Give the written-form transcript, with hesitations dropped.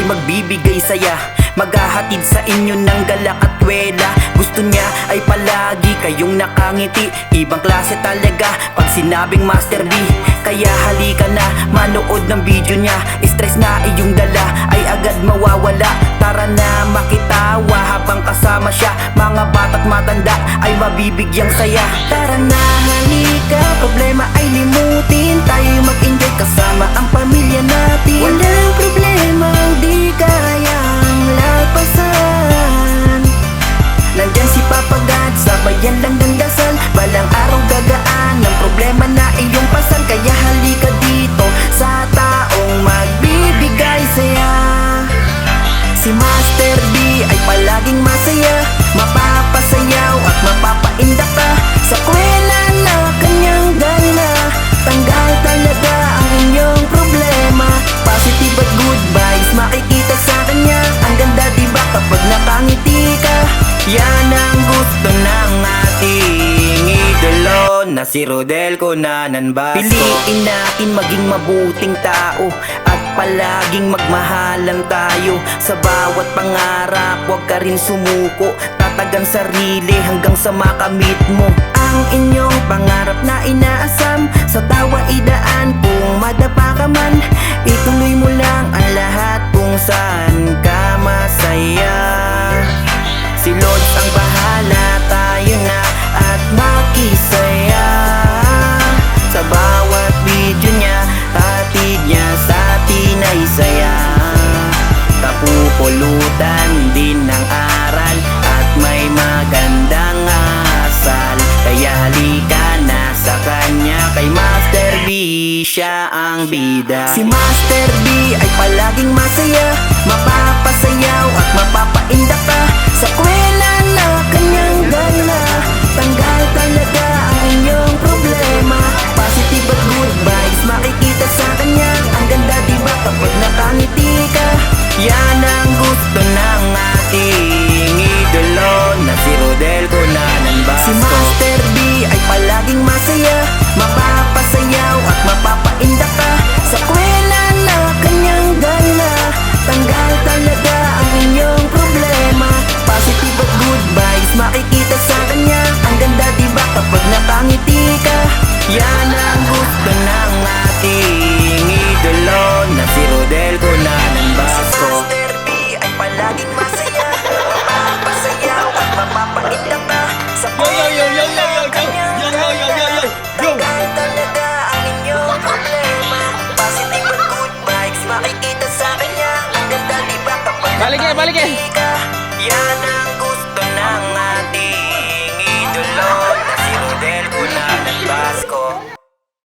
ay magbibigay saya, maghahatid sa inyo ng galak at wela. Gusto niya ay palagi kayong nakangiti, ibang klase talaga pag sinabing Master B. Kaya halika na, manood ng video niya. Stress na iyong dala ay agad mawawala. Tara na makitawa habang kasama siya, mga bata't matanda ay mabibigyang saya. Tara na halika, problema ay limutin, tayo mag-enjoy kasama ang pamilya natin. Walang problema di kayang lagpasan. Nandyan si Papa God, sabayan lang ng dasal, balang araw gagaan ng problema na iyong pasan. Kaya halika dito sa taong magbibigay saya. Si Master B ay palaging masaya, mapapasayaw at mapapaindak ka. Sa kwela na kanyang gala, tanggal talaga ang inyong problema. Positive at good vibes makikita sa kanya. Ang ganda diba kapag nakangiti ka? Yan ang gusto ng ating idolo na si Rodel Conanan Basco. Piliin natin maging mabuting tao at palaging magmahalan tayo. Sa bawat pangarap huwag ka rin sumuko, tatagang sarili hanggang sa makamit mo ang inyong pangarap na inaasam. Sa tawa idaan kung madapa ka man, ituloy mo lang ang lahat kung saan ka masaya. Si Lord ang bahala, tayo na at makisaya. Sa bawat video niya, hatid niya sa atin ay saya. Kapupulutan din ng aral at may magandang asal. Kaya halika na sa kanya, kay Master B siya ang bida. Si Master B ay palaging masaya, mapapasayaw at mapapaindak ka. Sa kwela na kanyang gala, tanggal talaga ang inyong problema. Positive at good vibes makikita sa kanya. Ang ganda diba kapag nakangiti ka? Yan ang gusto ng ating idolo na si Rodel Conanan Basco. Si Master B ay palaging masaya, mapapasayaw at mapapaindak ka. Sa kwela na kanyang gala, tanggal talaga ang inyong problema. Positive at good vibes makikita sa kanya. Ang ganda diba kapag nakangiti ka? Yan ang gusto ng ating idolo na si Rodel Conanan Basco. Si Master B ay palaging masaya, mapapasayaw at mapapaindak ka. Sa kwela na kanyang gala, tanggal talaga ang inyong problema. Positive at good vibes makikita sa kanya. Ang ganda diba kapag nakangiti ka?